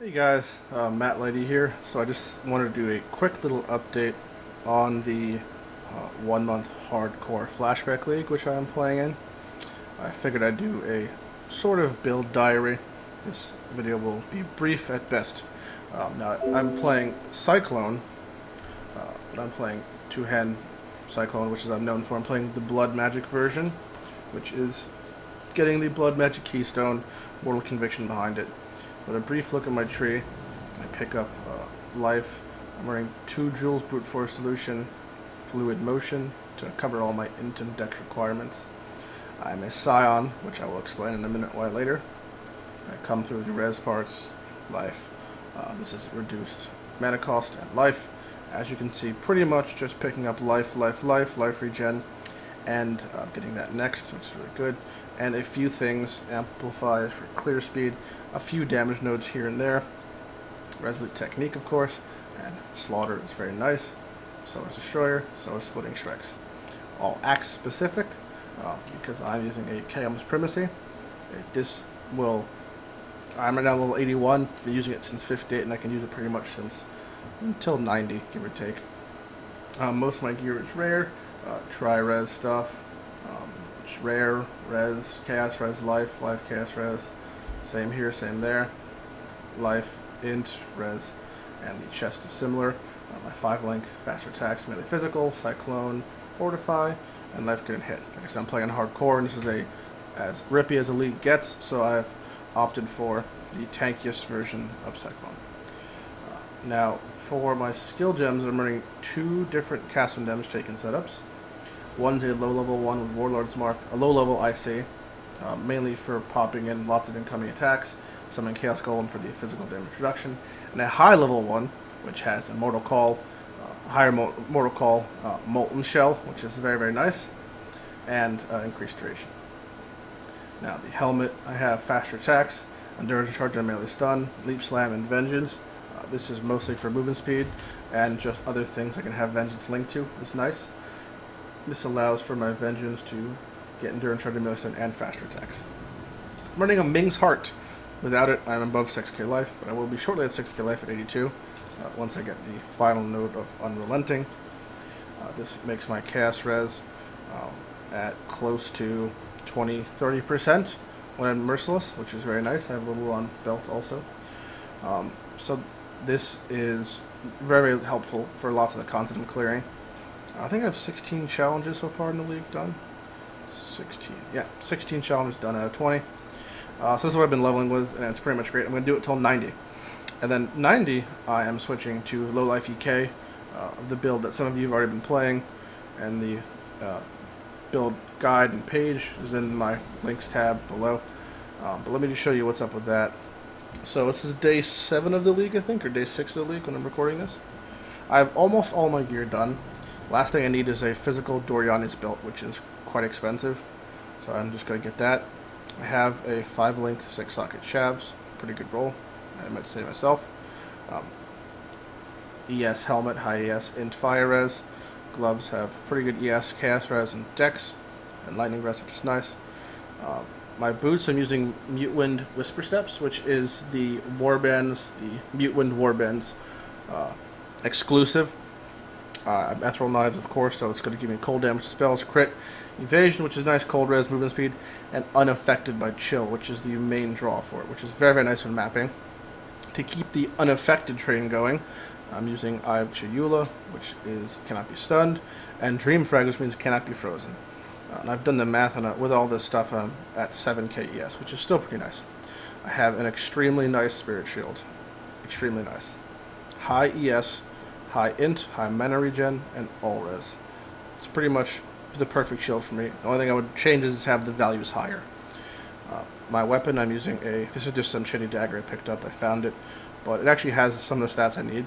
Hey guys, Lighty here. So I just wanted to do a quick little update on the 1 month hardcore Flashback League, which I am playing in. I figured I'd do a sort of build diary. This video will be brief at best. Now I'm playing Cyclone, but I'm playing two-hand Cyclone, which is I'm known for. I'm playing the Blood Magic version, which is getting the Blood Magic Keystone, Mortal Conviction behind it. But a brief look at my tree, I pick up Life. I'm running 2 Joules Brute Force Solution, Fluid Motion to cover all my int and dex requirements. I'm a Scion, which I will explain in a minute why later. I come through the res parts, Life. This is reduced mana cost and Life. As you can see, pretty much just picking up Life regen, and getting that next, which is really good. And a few things, amplifies for clear speed, a few damage nodes here and there, Resolute Technique of course, and Slaughter is very nice, so is Destroyer, so is Splitting Strikes. All axe specific, because I'm using a Chaos Primacy. I'm right now level 81, been using it since 58, and I can use it pretty much since until 90, give or take. Most of my gear is rare, tri-res stuff. It's rare, res, chaos res, life, chaos res. Same here, same there. Life, int, res, and the chest is similar. My 5-link, faster attacks, melee physical, cyclone, fortify, and life couldn't hit. Like I said, I'm playing hardcore, and this is as rippy as a league gets, so I've opted for the tankiest version of Cyclone. Now, for my skill gems, I'm running 2 different cast and damage taken setups. One's a low-level one with Warlord's Mark, a low-level IC, mainly for popping in lots of incoming attacks, summon Chaos Golem for the physical damage reduction, and a high-level one, which has a Mortal Call, Mortal Call Molten Shell, which is very, very nice, and increased duration. Now, the helmet, I have faster attacks, Endurance Charge and Melee Stun, Leap Slam, and Vengeance. This is mostly for movement speed, and just other things I can have Vengeance linked to is nice. This allows for my Vengeance to get Endurance Charge, Melee Stun, and faster attacks. I'm running a Ming's Heart. Without it, I'm above 6k life, but I will be shortly at 6k life at 82, once I get the final node of Unrelenting. This makes my Chaos Res at close to 20-30% when I'm Merciless, which is very nice. I have a little on belt also. So this is very, very helpful for lots of the content I'm clearing. I think I have 16 challenges so far in the league done. 16 challenges done out of 20. So this is what I've been leveling with, and it's pretty much great. I'm going to do it till 90. And then 90, I am switching to LowLife EK, the build that some of you have already been playing, and the build guide and page is in my links tab below. But let me just show you what's up with that. So this is day 7 of the league, I think, or day 6 of the league when I'm recording this. I have almost all my gear done. Last thing I need is a physical Doriani's belt, which is quite expensive. So I'm just going to get that. I have a 5-link 6-socket Shavs, pretty good roll, I might say myself. ES helmet, high ES, int fire res. Gloves have pretty good ES, chaos res, and dex, and lightning res, which is nice. My boots, I'm using Mutewind Whisper Steps, which is the Warbands, the Mutewind Warbands exclusive. Ethereal Knives, of course, so it's going to give me cold damage to spells, crit, evasion, which is nice, cold res, movement speed, and unaffected by chill, which is the main draw for it, which is very, very nice when mapping. To keep the unaffected train going, I'm using Eye of Chayula, which cannot be stunned, and Dream Frag, which means cannot be frozen. And I've done the math on it with all this stuff at 7k ES, which is still pretty nice. I have an extremely nice Spirit Shield, extremely nice. High ES, high int, high mana regen, and all res. It's pretty much the perfect shield for me. The only thing I would change is to have the values higher. My weapon, I'm using this is just some shitty dagger I picked up. I found it, but it actually has some of the stats I need.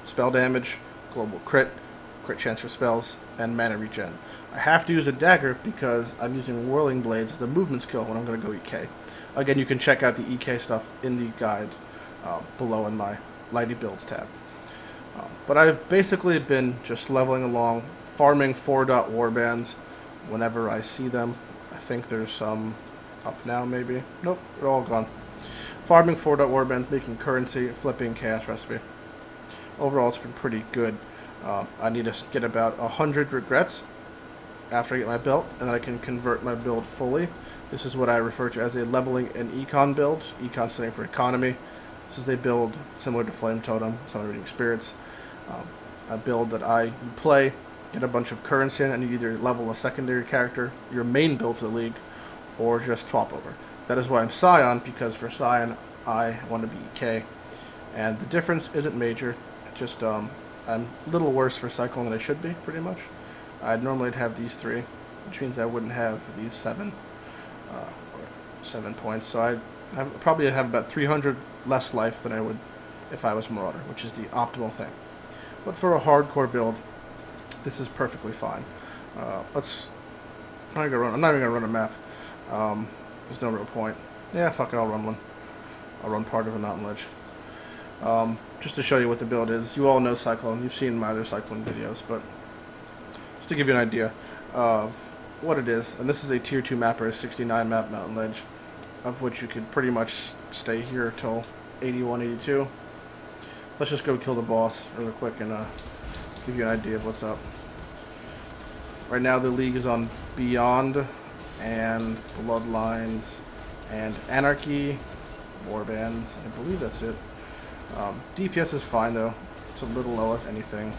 Spell damage, global crit chance for spells, and mana regen. I have to use a dagger because I'm using Whirling Blades as a movement skill when I'm going to go EK. Again, you can check out the EK stuff in the guide below in my Lighty Builds tab. But I've basically been just leveling along, farming 4-dot warbands whenever I see them. I think there's some up now, maybe. Nope, they're all gone. farming 4-dot warbands, making currency, flipping chaos recipe. Overall, it's been pretty good. I need to get about 100 regrets after I get my belt, and then I can convert my build fully. This is what I refer to as a leveling and econ build. Econ standing for economy. This is a build similar to Flame Totem, Summon Reading Spirits. A build that I play, get a bunch of currency in, and you either level a secondary character, your main build for the league, or just swap over. That is why I'm Scion, because for Scion, I want to be EK. And the difference isn't major. Just, I'm a little worse for Cyclone than I should be, pretty much. I'd normally have these 3, which means I wouldn't have these 7 points. So I probably have about 300 less life than I would if I was Marauder, which is the optimal thing. But for a hardcore build, this is perfectly fine. I'm not even gonna run a map. There's no real point. Yeah, fuck it, I'll run one. I'll run part of a mountain ledge. Just to show you what the build is. You all know Cyclone. You've seen my other Cyclone videos, but just to give you an idea of what it is. And this is a tier 2 mapper, a 69 map mountain ledge, of which you could pretty much stay here till 81, 82. Let's just go kill the boss real quick and give you an idea of what's up. Right now the league is on Beyond and Bloodlines and Anarchy, Warbands. I believe that's it. DPS is fine though. It's a little low if anything,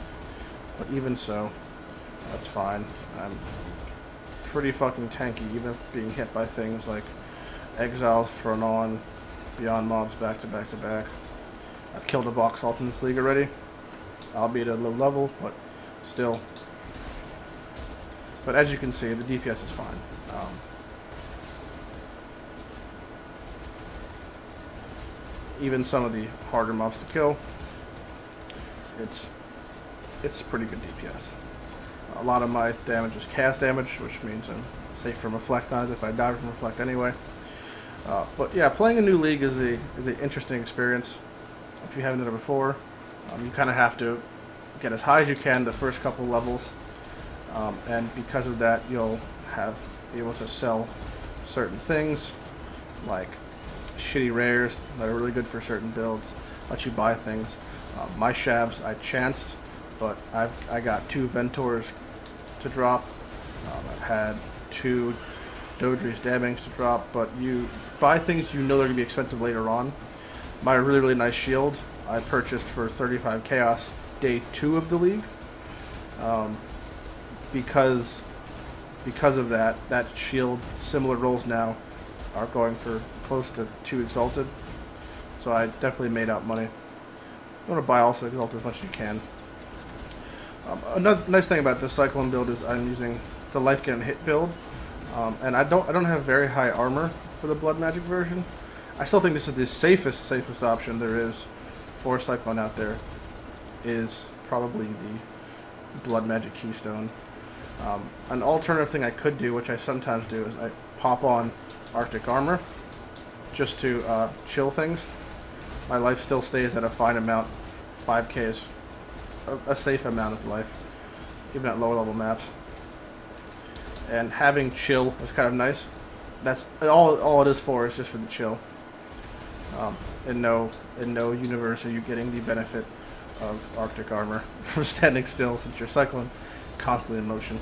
but even so, that's fine. I'm pretty fucking tanky, even being hit by things like Exiles thrown on, Beyond mobs back to back to back. I've killed a box alt in this league already, albeit at a low level, but still. But as you can see, the DPS is fine. Even some of the harder mobs to kill, it's pretty good DPS. A lot of my damage is cast damage, which means I'm safe from reflect knives if I die from reflect anyway. But yeah, playing a new league is an interesting experience. If you haven't done it before, you kind of have to get as high as you can the first couple levels, and because of that, you'll be able to sell certain things like shitty rares that are really good for certain builds. Let you buy things. My shavs I chanced, but I got 2 Ventors to drop. I've had 2 Dodri's Dabbings to drop, but you buy things you know they're going to be expensive later on. My really nice shield I purchased for 35 Chaos day 2 of the league. Because of that shield, similar rolls now are going for close to 2 Exalted. So I definitely made out money. You want to buy also Exalted as much as you can. Another nice thing about this Cyclone build is I'm using the life get and hit build, and I don't have very high armor for the Blood Magic version. I still think this is the safest option there is for Cyclone out there. Is probably the Blood Magic Keystone. An alternative thing I could do, which I sometimes do, is I pop on Arctic Armor just to chill things. My life still stays at a fine amount. 5k is a safe amount of life, even at lower level maps. And having chill is kind of nice. That's all it is for, is just for the chill. In no universe are you getting the benefit of Arctic Armor from standing still, since you're Cyclone constantly in motion.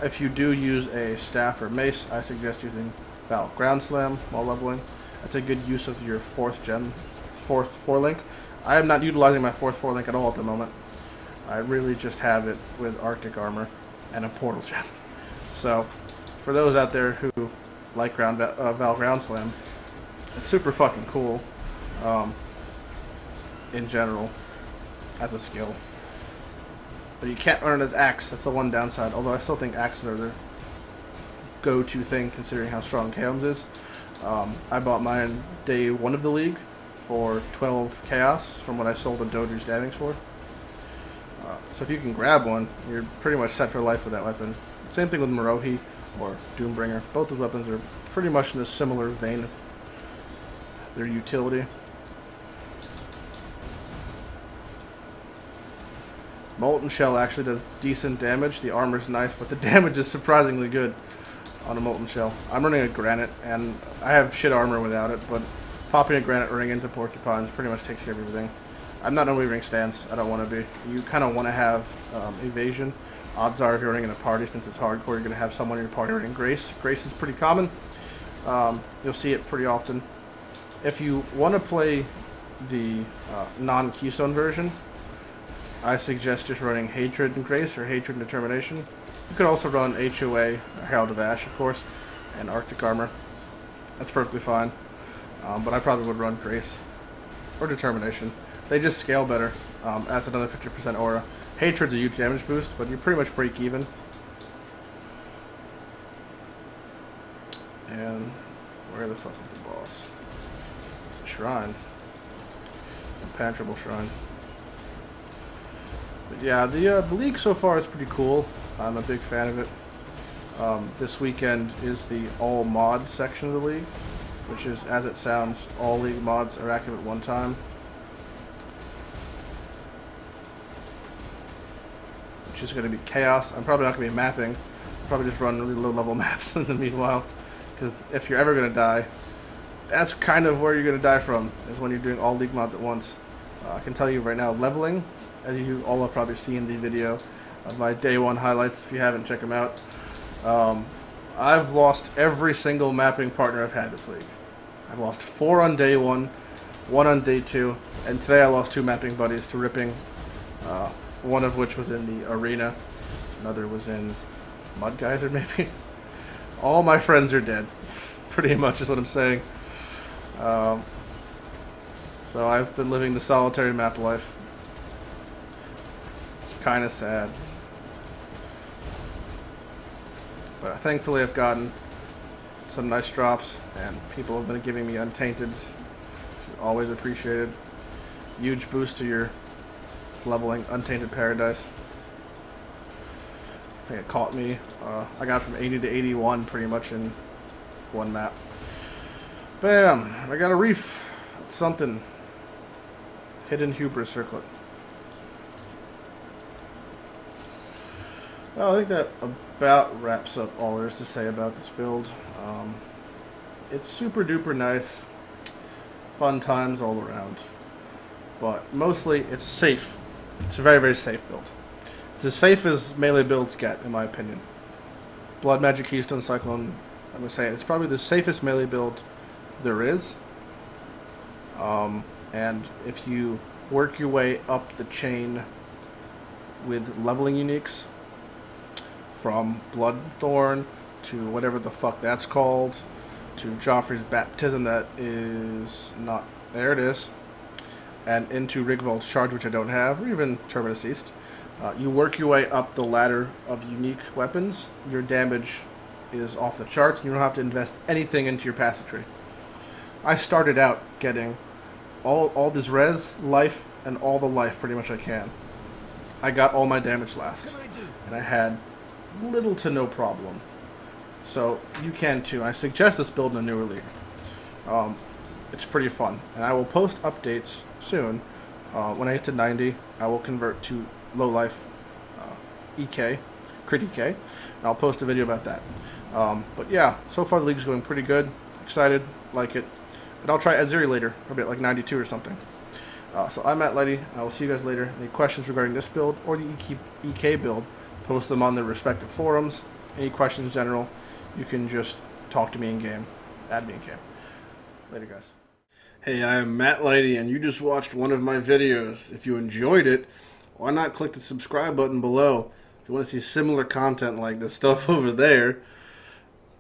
If you do use a staff or mace, I suggest using Val Ground Slam while leveling. That's a good use of your 4th link. I am not utilizing my 4th link at all at the moment. I really just have it with Arctic Armor and a Portal Gem. So, for those out there who like Val Ground Slam, it's super fucking cool in general as a skill. But you can't earn it as Axe. That's the one downside. Although I still think Axes are the go-to thing considering how strong Chaos is. I bought mine day 1 of the league for 12 Chaos from what I sold the Dodri's Dabbings for. So if you can grab one, you're pretty much set for life with that weapon. Same thing with Marohi or Doombringer. Both those weapons are pretty much in a similar vein of their utility. Molten Shell actually does decent damage. The armor's nice, but the damage is surprisingly good on a Molten Shell. I'm running a Granite, and I have shit armor without it, but Popping a granite ring into porcupines pretty much takes care of everything. I'm not in ring stance. I don't want to be. You kind of want to have evasion. Odds are if you're running in a party, since it's hardcore, you're going to have someone in your party running Grace. Grace is pretty common. You'll see it pretty often. If you want to play the non-Keystone version, I suggest just running Hatred and Grace or Hatred and Determination. You could also run HOA, Herald of Ash, of course, and Arctic Armor. That's perfectly fine. But I probably would run Grace or Determination. They just scale better. Adds another 50% aura. Hatred's a huge damage boost, but you pretty much break even. And where the fuck is the boss? Shrine. Impenetrable Shrine. But yeah, the league so far is pretty cool. I'm a big fan of it. This weekend is the all mod section of the league, which is, as it sounds, all league mods are active at one time. Which is going to be chaos. I'm probably not going to be mapping. I'll probably just run really low level maps in the meanwhile. Because if you're ever going to die, that's kind of where you're going to die from, is when you're doing all league mods at once. I can tell you right now, leveling, as you all have probably seen the video of my day one highlights, if you haven't, check them out. I've lost every single mapping partner I've had this league. I've lost 4 on day 1, 1 on day 2, and today I lost 2 mapping buddies to ripping, one of which was in the arena, another was in Mud Geyser maybe. All my friends are dead, pretty much is what I'm saying. So I've been living the solitary map life. It's kind of sad. But thankfully I've gotten some nice drops, and people have been giving me Untainted. Always appreciated. Huge boost to your leveling. Untainted Paradise. I think it caught me. I got from 80 to 81 pretty much in one map. Bam! I got a reef. It's something. Hidden Hubris Circlet. Well, I think that about wraps up all there is to say about this build. It's super duper nice. Fun times all around. But mostly it's safe. It's a very, very safe build. It's as safe as melee builds get, in my opinion. Blood Magic Keystone Cyclone, I'm going to say it. It's probably the safest melee build there is. And if you work your way up the chain with leveling uniques, from Bloodthorn to whatever the fuck that's called, to Joffrey's Baptism that is not... There it is. And into Rigvold's Charge, which I don't have, or even Terminus East. You work your way up the ladder of unique weapons, your damage is off the charts, and you don't have to invest anything into your passive tree. I started out getting all this res, life, and all the life pretty much I can. I got all my damage last, and I had little to no problem. So you can too. I suggest this build in a newer league. It's pretty fun, and I will post updates soon. When I get to 90, I will convert to LowLife EK, Crit EK, and I'll post a video about that. But yeah, so far the league's going pretty good. Excited, like it. And I'll try Edziri later, probably at like 92 or something. So I'm at Lighty. I will see you guys later. Any questions regarding this build or the EK build, post them on their respective forums. Any questions in general, you can just talk to me in game. Add me in game. Later, guys. Hey, I am Matt Lighty, and you just watched one of my videos. If you enjoyed it, why not click the subscribe button below? If you want to see similar content like this stuff over there,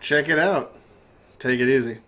check it out. Take it easy.